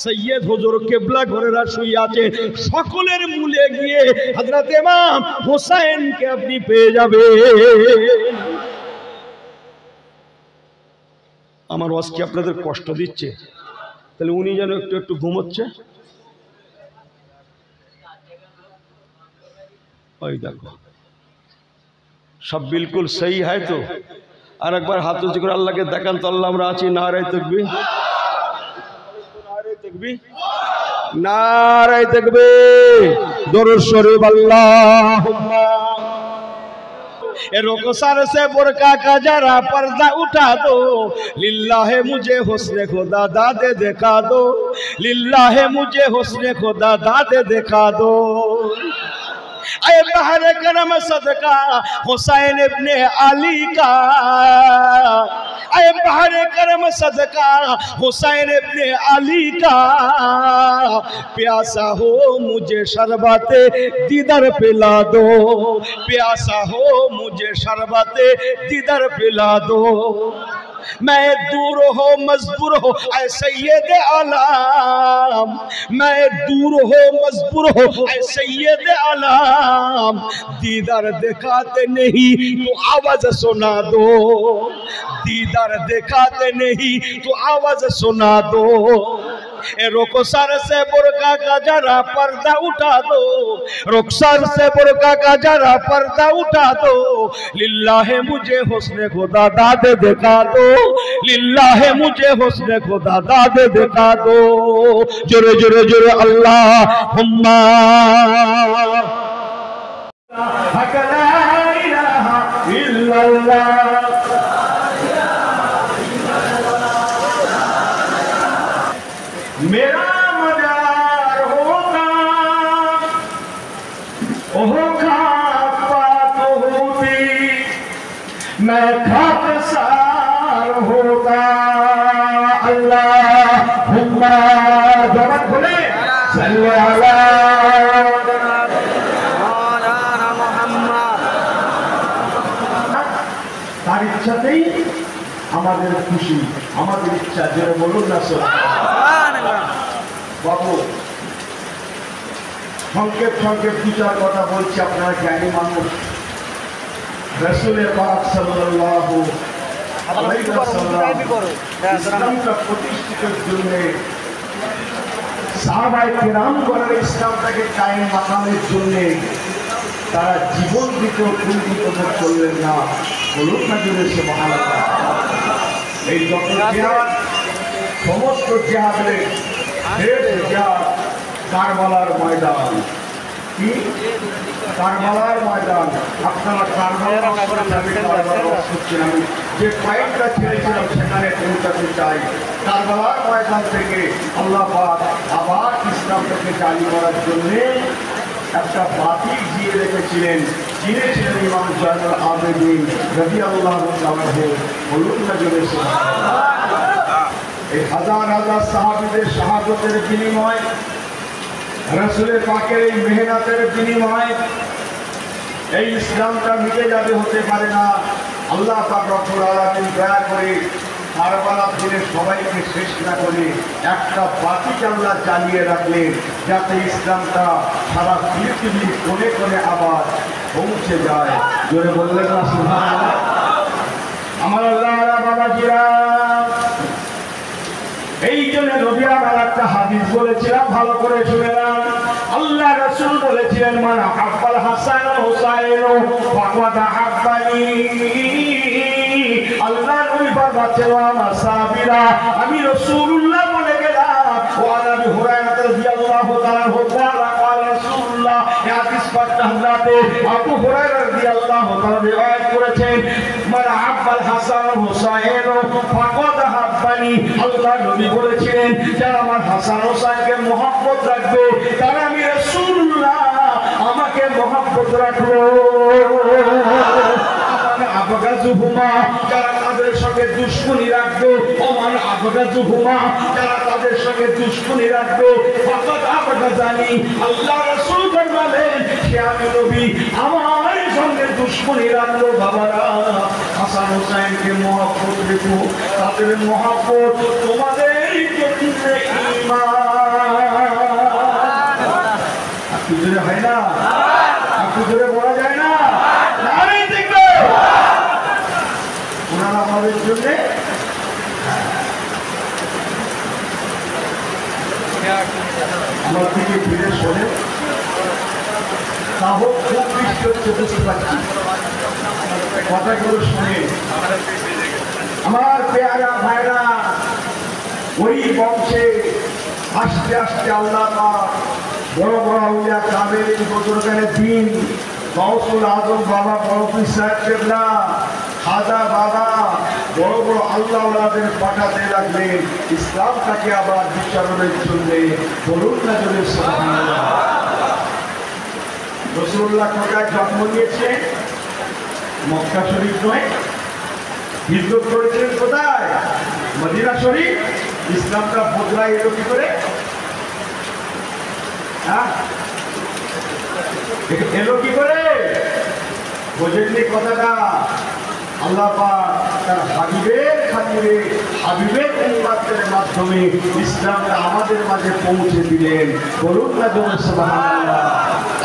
সৈয়দ হুজুর কেবলা ঘরেরা শুয়ে আছে, সকলের মূলে গিয়ে হযরত ইমাম হোসেনকে আপনি পেয়ে যাবেন। আমার ওয়াজ কি আপনাদের কষ্ট দিচ্ছে? তাহলে উনি যেন একটু একটু ঘুমোচ্ছে। ওই দেখো সব বিলকুল সহি হয় তো? আর একবার হাত উঁচু করে আল্লাহকে দেখান তো, আল্লাহ আমরা আছি। নারে তাকবীর, নারে তাকবীর, নারে তাকবীর, দরুদ শরীফ। আল্লাহুম্মা रुखसर से बुरका का जरा पर्दा उठा दो, लिल्लाहे मुझे हुस्ने खुदा दादे दिखा दो, लिल्लाहे मुझे हुस्ने खुदा दादे दिखा दो। अय बहरे करम सदका हुसैन इब्ने अली का, अय बहरे करम सदका हुसैन इब्ने अली का, प्यासा हो मुझे शरबते दीदार पिला दो, प्यासा हो मुझे शरबते दीदार पिला दो। मैं दूर हो मजबूर हो ऐ सैयद आलम, मैं दूर हो मजबूर हो ऐ सैयद आलम, दीदार दिखाते नहीं तो आवाज सुना दो, दीदार दिखाते नहीं तो आवाज सुना दो। रुखसर से बुरका का जरा पर्दा उठा दो, रुखसर से बुरका का जरा पर्दा उठा दो, लिल्लाह मुझे हुस्न खुदा दाद दिखा दो, लिल्लाह मुझे हुस्न खुदा दाद दिखा दो। जुरे जुरे जुरे अल्लाहुम्मा ला इलाहा इल्लल्लाह। मेरा मजार होगा ओह खाक पाक होती, मैं खाकसार होगा। अल्लाहुम्मा जवान बोले सल्ले अला मुहम्मद। তার ইচ্ছাতেই আমাদের খুশি, আমাদের ইচ্ছা জোরে বলুন না সুবহানাল্লাহ। বাবু সংক্ষেপ সংক্ষেপ দু চার কথা বলছি, আপনারা জ্ঞানী মানুষ। রাসূল পাক সাল্লাল্লাহু আলাইহি ওয়াসাল্লাম ইসলামকে প্রতিষ্ঠিতের জন্য সাহাবায়ে কেরাম গণের ইসলামটাকে কায়েম মাকামের জন্য তারা জীবন দিতেও কুণ্ঠিত বোধ করলেন না। বলুন না জোরে সুবহানাল্লাহ। এই যত জিহাদ, সমস্ত জিহাদের শেষ জিহাদ কারবালার ময়দান। কি কারবালার ময়দান? আপনারা কারবালার আমি যে পয়েন্টটা ছেড়েছিলাম সেখানে পৌঁছাতে চাই। কারবালার ময়দান থেকে আল্লাহ পাক আবার ইসলামটাকে জারি করার জন্যে একটা বাতিল দিয়ে রেখেছিলেন, চিনেছিলেন ইমাম জয়নুল আবেদিন রাদিয়াল্লাহু তাআলা। বলুন না জোরে সুবহানাল্লাহ। এই হাজার হাজার সাহাবীদের শাহাদাতের বিনিময়, রাসূল পাকের এই মেহনতের বিনিময় এই ইসলামটা মিটে যাবে হতে পারে না। আল্লাহ পাক রব্বুল আলামিন দয়া করে কারবালার দিনে সবাইকে শেষ না করে একটা বাতিকে আল্লাহ জ্বালিয়ে রাখলেন, যাতে ইসলামটা সারা পৃথিবীর কোণে কোণে আবার পৌঁছে যায়। জোরে বললেন না সুবহানাল্লাহ। আমার আল্লাহ বাবাজিরা, এই জন্য নবী আমার একটা হাদিস বলেছিলাম, ভালো করে শুনে নেন। আল্লাহ রাসূল বলেছিলেন, মান আহাব্বাল হাসান ওয়া হুসাইন ফাকাদ আহাব্বানি। আল্লাহ নবী বলেছেন, আমার সাহাবীরা, আমি রাসূলুল্লাহ বলে গেলাম। ওয়া আবু হুরায়রা রাদিয়াল্লাহু তাআলা হুকারা ক্বাল রাসূলুল্লাহ। এই হাদিস পাঠটা হামলাতে আবু হুরায়রা রাদিয়াল্লাহু তাআলা রিওয়ায়াত করেছেন, মান আহাব্বাল হাসান ওয়া হুসাইন ফাকাদ আহাব্বানি। আল্লাহ নবী বলেছিলেন, যারা আমার হাসান হোসেনকে মহব্বত রাখবে তারা আমি রাসূলুল্লাহ আমাকে মহব্বত রাখলো। আবগাজুহুমা, যারা তাদের সঙ্গে দুশমনি রাখবে, ওমান আবগাজুহুমা, যারা তাদের সঙ্গে দুশমনি রাখবে, ফাকাদ আবগাজানি। আল্লাহ রাসূল বলেন, সে আমি নবী আমার সঙ্গে দুশমনি রাখলো। বাবারা, হাসান হোসেনকে মহব্বত রেখো, তাদের মহব্বত তোমাদের জন্য ঈমান। একটু জোরে হয় না? একটু জোরে বলা যায় না? নারী দেখবে ওনারা আমাদের জন্য আমার থেকে ফিরে শোনে, তা হোক খুব বৃষ্টি হচ্ছে, বুঝতে পারছি কথাগুলো শুনে। আমার পেয়ারা ভাইরা, ওই বংশে আস্তে আস্তে আল্লাহ পাক বড় বড় আউলিয়া কামেল বুজুর্গানে দ্বীন গাউসুল আজম বাবা বড়পীর সাহেব কেবলা, খাজা বাবা, বড় বড় আল্লাহওয়ালাদের পাঠাতে লাগলেন ইসলামটাকে আবার বিচরণের জন্য। বলুন না জোরে সুবহানাল্লাহ। রাসূলুল্লাহ কোথায় জন্ম নিয়েছিলেন? মক্কা শরীফ নয়, হিজরত করেছিলেন কোথায়? মদিনা শরীফ। ইসলামটা বদলায় এলো কি করে? এলো কি করে? বোঝেননি কথাটা? আল্লাহ পাক তার হাবিবের খাতিরে হাবিবের উম্মতের মাধ্যমে ইসলামটা আমাদের মাঝে পৌঁছে দিলেন। বলুন না জোরে সুবহানাল্লাহ।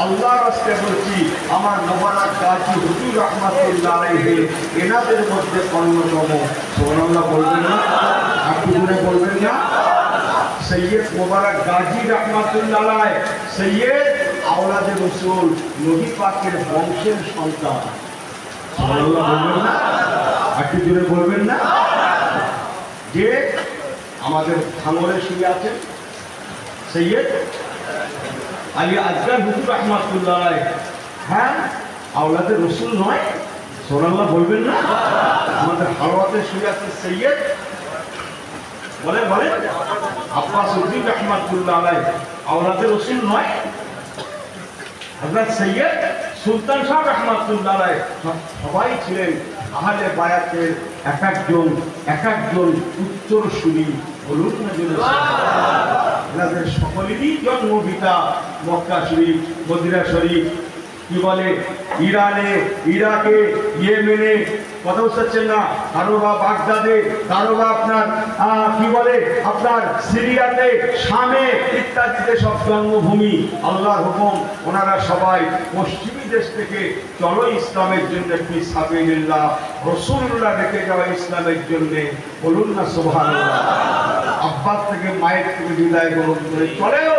আল্লাহর রাস্তে বলছি, আমার মোবারক গাজী হুজুর রহমাতুল্লাহ আলাইহি এনাদের মধ্যে অন্যতম। সুবহানাল্লাহ বলবেন না? আপনি জোরে বলবেন না? সৈয়দ মোবারক গাজী রহমাতুল্লাহ আলাইহি সৈয়দ আওলাদে রাসূল নবী পাকের বংশের সন্তান। সুবহানাল্লাহ বলবেন না? আপনি জোরে বলবেন না? যে আমাদের ভাঙরে শুয়ে আছেন সৈয়দ আলী আসগর হুজুর রহমাতুল্লাহ আলাইহি, হ্যাঁ আওলাদে রাসূল নয়? সুবহানাল্লাহ বলবেন না? আমাদের হালওয়াতে শুয়ে আছে সৈয়দ বলেন বলেন আব্বাস হুজুর রহমাতুল্লাহ আলাইহি, আওলাদে রাসূল নয়? হযরত সৈয়দ সুলতান শাহ রহমাতুল্লাহ আলাইহি সবাই ছিলেন আহলে বায়াতের এক একজন উত্তরসূরি। বলুন না জোরে এনাদের সকলেরই জন্মভিটা মক্কা শরীফ, মদিনা শরীফ, কি বলে ইরানে, ইরাকে, ইয়েমেনে, কথা বুঝতেছেন না, কারো বা বাগদাদে, কারো বা আপনার কি বলে আপনার সিরিয়াতে, শামে ইত্যাদিতে সব জন্মভূমি। আল্লাহর হুকুম ওনারা সবাই পশ্চিমী দেশ থেকে চলো ইসলামের জন্য ফি সাবিলিল্লাহ, রাসূলুল্লাহ রেখে যাওয়া ইসলামের জন্য। বলুন না সুবহানাল্লাহ। আব্বাস থেকে মায়ের থেকে বিদায় গ্রহণ করে চলেও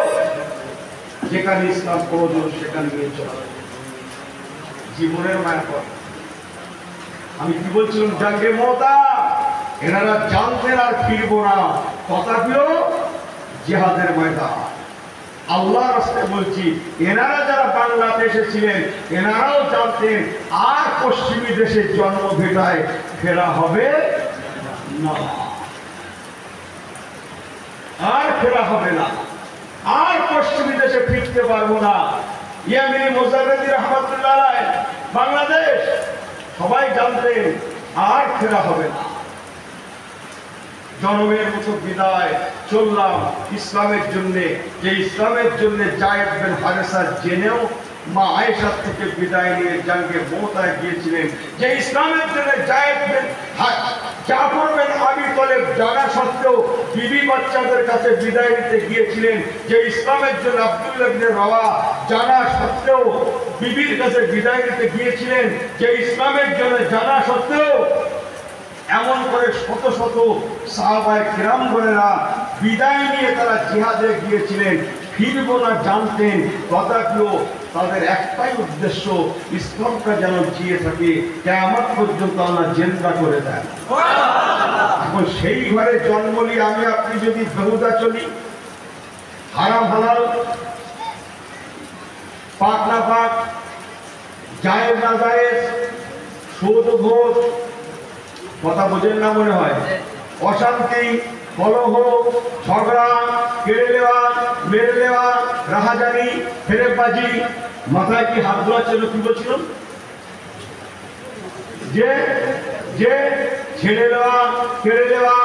যেখানে ইসলাম প্রয়োজন সেখানে নিয়ে চলে জীবনের মায়া পর। আমি কি বলছিলাম, জাঙ্গে মওতা এনারা জানতেন আর ফিরবো না, তথাপিও জিহাদের ময়দান। আল্লাহ রাস্তায় বলছি, এনারা যারা বাংলাদেশে ছিলেন এনারাও জানতেন আর পশ্চিমী দেশে জন্ম ভেটায় ফেরা হবে না, আর ফেরা হবে না, আর পশ্চিমী দেশে ফিরতে পারবো না। ইয়ামিনী মুজাদ্দিদ রহমাতুল্লাহ আলাইহি বাংলাদেশ সবাই জানতেন আর ফেরা হবে না। জনমের মতো বিদায় চললাম ইসলামের জন্য, যে ইসলামের জন্য যায়েদ বিন হারেসা জেনেও মা আয়েশার থেকে বিদায় নিয়ে জাঙ্গে মওতায় গিয়েছিলেন, যে ইসলামের জন্য যায়েদ বিন জাফর বিন আবি তালেব জানা সত্ত্বেও বিবি বাচ্চাদের কাছে বিদায় নিতে গিয়েছিলেন, যে ইসলামের জন্য আব্দুল্লাহ ইবনে রাওয়া জানা সত্ত্বেও বিবির কাছে বিদায় নিতে গিয়েছিলেন, যে ইসলামের জন্য জানা সত্ত্বেও এমন করে শত শত সাহাবায়ে কিরামগণেরা বিদায় নিয়ে তারা জিহাদে গিয়েছিলেন, ফিরব না জানতেন, তথাপিও তাদের একটাই উদ্দেশ্য ইসলামটা যেন জিয়ে থাকে, কিয়ামত পর্যন্ত আল্লাহ জিন্দা করে দেন। এখন সেই ঘরে জন্ম নিয়ে আমি আপনি যদি বেহুদা চলি, হারাম হালাল, পাক না পাক, জায়েজ না জায়েজ, সুদ ঘোষ, কথা বোঝেন না মনে হয়, অশান্তি, কলহ, ঝগড়া, কেড়ে নেওয়া, মেরে নেওয়া, রাহাজানি, ফেরেববাজি, মাথায় কি হাত ধোয়া ছিল, কি বলছিল, যে যে ছেড়ে দেওয়া, কেড়ে দেওয়া,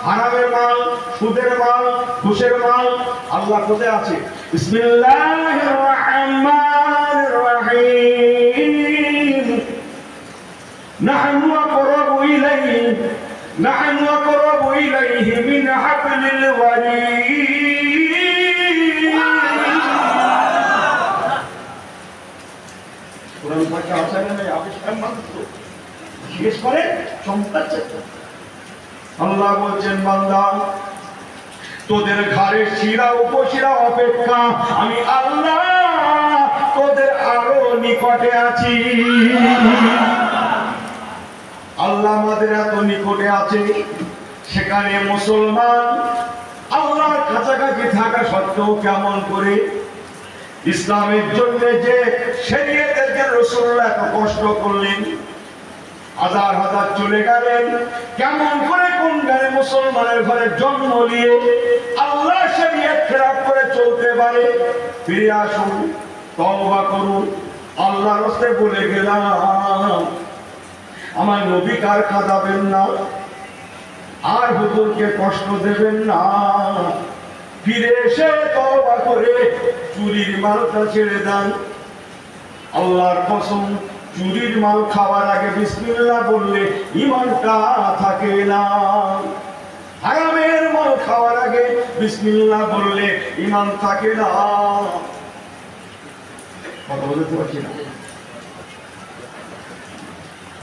হারামের মাল, সুদের মাল, ঘুষের মাল, আল্লাহ কোথায় আছে? বিসমিল্লাহির রহমানির রহিম। নাহনু আকরাবু ইলাইহি মিন হাবলিল ওয়ারিদ। কোরআন পাকে আছে না, আবিষ্কার মাত্র জিজ্ঞেস করে চমকাচ্ছে। আল্লাহ বলছেন, বান্দা তোদের ঘাড়ের শিরা উপশিরা অপেক্ষা আমি আল্লাহ তোদের আরো নিকটে আছি। আল্লাহ আমাদের এত নিকটে আছে, সেখানে মুসলমান আল্লাহর কাছাকাছি থাকা সত্ত্বেও কেমন করে ইসলামের জন্য যে শরীয়তের যে রাসূলুল্লাহ এত কষ্ট করলেন, হাজার হাজার চলে গেলেন, কেমন করে কোন ঘরে মুসলমানের ঘরে জন্ম নিয়ে আল্লাহ শরীয়ত খেলাফ করে চলতে পারে। ফিরে আসুন, তওবা করুন। আল্লাহর রাস্তায় বলে গেলাম, আমার নবী কার কাঁদাবেন না, আর হুজুরকে কষ্ট দেবেন না। ফিরে এসে তওবা করে চুরির মালটা ছেড়ে দেন। আল্লাহর কসম, চুরির মাল খাওয়ার আগে বিসমিল্লাহ বললে ঈমানটা থাকে না। হারামের মাল খাওয়ার আগে বিসমিল্লাহ বললে ঈমান থাকে না। কথা বলতে পারছি না।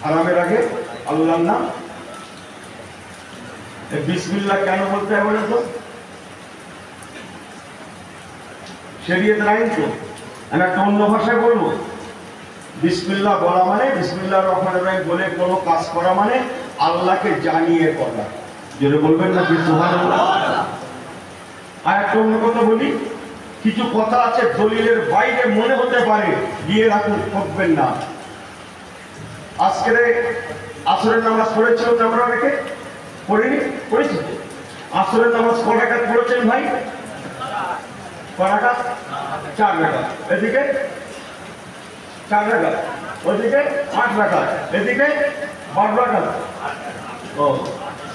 হারামের আগে আল্লাহর নাম বিসমিল্লাহ কেন বলতে হয় বলেন তো? শরীয়তের আইন তো। আমি একটা অন্য ভাষায় বলবো, বিসমিল্লাহ বলা মানে বিসমিল্লাহির রহমানির রহিম বলে কোনো কাজ করা মানে আল্লাহকে জানিয়ে করা। যেটা বলবেন না সুবহানাল্লাহ। আর একটা অন্য কথা বলি, কিছু কথা আছে দলিলের বাইরে মনে হতে পারে, দিয়ে রাখুন, করবেন না। আজকে আসরের নামাজ পড়েছিল তো আমরা অনেকে পড়িনি, পড়েছি। আসরের নামাজ কয় রাকাত পড়েছেন ভাই? কয় রাকাত? 4 রাকাত। এদিকে 4 রাকাত, ওদিকে 8 রাকাত, এদিকে 12 রাকাত। ও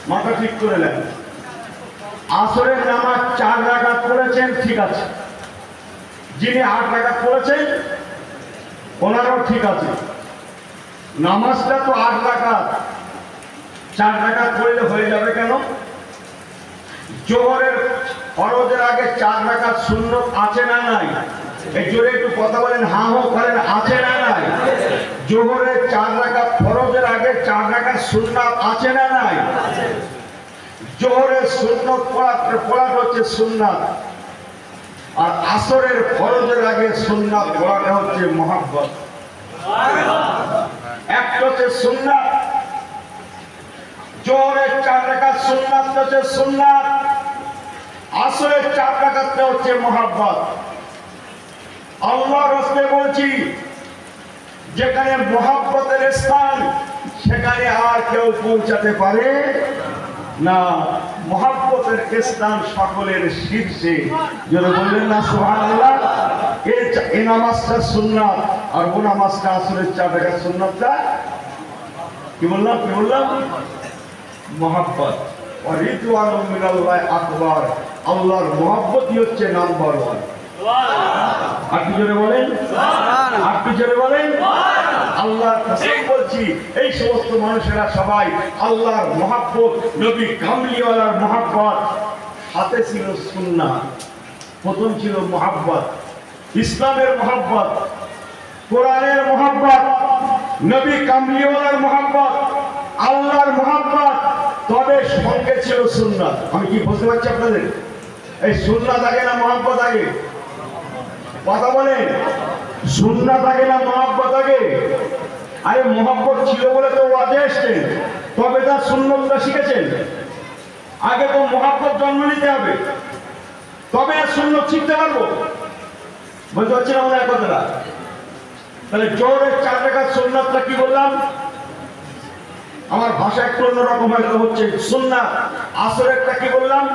মাথা ঠিক করে নেন। আসরের নামাজ 4 রাকাত পড়েছেন, ঠিক আছে। যিনি 8 রাকাত পড়েছেন ওনারও ঠিক আছে। নামাজটা তো 8 রাকাত, 4 রাকাত পড়লে হয়ে যাবে কেন? জোহরের ফরজের আগে 4 রাকাত সুন্নত আছে না নাই? এই জোরে একটু কথা বলেন, হ্যাঁ হো করেন, আছে না নাই? জোহরের 4 রাকাত ফরজের আগে 4 রাকাত সুন্নাত আছে না নাই? জোহরের সুন্নত পড়াটা হচ্ছে সুন্নাত, আর আসরের ফরজের আগে সুন্নাত পড়াটা হচ্ছে মুহাব্বত। একটা হচ্ছে সুন্নাত, জোহরের 4 রাকাত সুন্নাত হচ্ছে সুন্নাত, আসরের 4 রাকাতটা হচ্ছে মুহাব্বত। আল্লাহর রাস্তায় বলছি, যেখানে মুহাব্বতের স্থান সেখানে আর কেউ পৌঁছাতে পারে না। মুহাব্বতের স্থান সকলের শীর্ষে। যারা বললেন না সুবহানাল্লাহ। এই নামাজটা সুন্নাত, আর ও নামাজটা আসরের 4 রাকাত সুন্নাতটা কি বললাম? মুহাব্বত। ওয়া রিদওয়ানু মিনাল্লাহি আকবার। আল্লাহর মুহাব্বতই হচ্ছে নাম্বার 1। আপনি জোরে বলেন, আপনি জোরে বলেন। আল্লাহর কসম বলছি, এই সমস্ত মানুষেরা সবাই আল্লাহর মুহাব্বত, নবী কামলিওয়ালার মুহাব্বত, হাতে ছিল সুন্নাহ। প্রথম ছিল মুহাব্বত, ইসলামের মুহাব্বত, কোরআনের মুহাব্বত, নবী কামলিওয়ালার মুহাব্বত, আল্লাহর মুহাব্বত, তবে সঙ্গে ছিল সুন্নাত। আমি কি বুঝতে পারছি আপনাদের? এই সুন্নাত আগে না মুহাব্বত আগে? কথা বলেন, সুন্নাত আগে না মুহাব্বত আগে? আরে মুহাব্বত ছিল বলে তো ওয়াজে এসেছেন, তবে তার সুন্নতটা শিখেছেন। আগে তো মুহাব্বত জন্ম নিতে হবে, তবে আর সুন্নত শিখতে পারবো। বুঝতে পারছি না মনে হয় কথাটা? তাহলে জোহরের 4 রাকাত সুন্নাতটা কি বললাম? আমার ভাষা একটু অন্যরকম হয়তো হচ্ছে, সুন্নাত। আসরেরটা কি বললাম?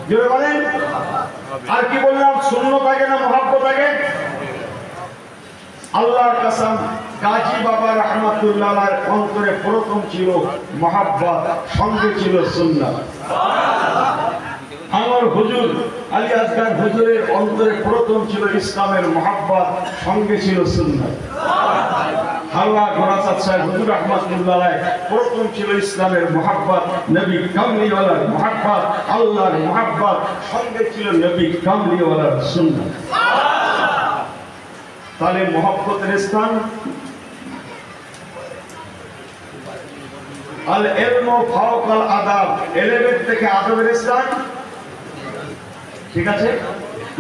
জোরে বলেন। আর কি বললাম? সুন্নত আগে না মুহাব্বত আগে? আল্লাহর কসম, গাজী বাবা রাহমাতুল্লাহ আলাইহির অন্তরে প্রথম ছিল মুহাব্বত, সঙ্গে ছিল সুন্নাত। আমার হুজুর আলী আসগার হুজুরের অন্তরে প্রথম ছিল ইসলামের মুহাব্বত, সঙ্গে ছিল সুন্নাত। হাওয়া গোরাসাদ সাহেব হুজুর রাহমাতুল্লাহ আলাইহি প্রথম ছিল ইসলামের মুহাব্বত, নবী কামলিওয়ালার মুহাব্বত, আল্লাহর মুহাব্বত, সঙ্গে ছিল নবী কামলিওয়ালার সুন্নাত। তাহলে মুহাব্বতের স্থান, আল ইলমু ফাওকাল আদাব, এলেমের থেকে আদবের স্থান। ঠিক আছে?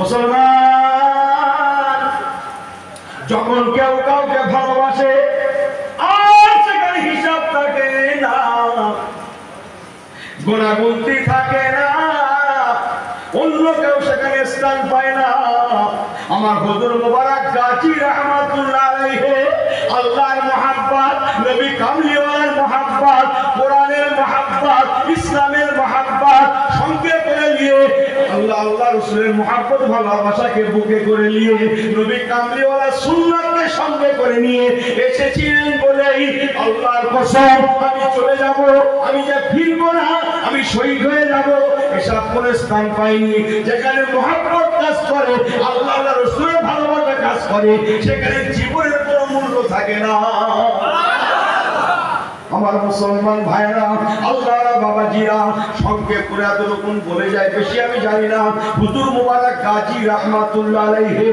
মুসলমান যখন কেউ কাউকে ভালোবাসে আর সেখানে হিসাব থাকে না, গুণাগুন্তি থাকে না, অন্য কেউ সেখানে স্থান পায় না। আমার হুজুর মুবারক গাজী রাহমাতুল্লাহ আলাইহি আল্লাহর মুহাব্বত, নবী কামলিওয়ালার মুহাব্বত, কোরআনের মুহাব্বত, ইসলামের মুহাব্বত সঙ্গে করে নিয়ে, আল্লাহ রাসূলের মুহাব্বত ভালোবাসাকে বুকে করে নিয়ে, নবী কামলিওয়ালার সুন্নাতকে সঙ্গে করে নিয়ে এসেছিলেন বলেই আল্লাহর কসম, আমি চলে যাব, আমি যে ফিরবো না, আমি শহীদ হয়ে যাব, এসব কোনো স্থান পাইনি। যেখানে মুহাব্বত কাজ করে, আল্লাহ রাসূলের ভালোবাসা কাজ করে, সেখানে জীবনের কোনো মূল্য থাকে না। আমার মুসলমান ভাইরা, আল্লাহ বাবাজিরা, সংক্ষেপ করে এতটুকুন বলে যায়, বেশি আমি জানি না। হুজুর মুবারক গাজী রাহমাতুল্লাহ আলাইহি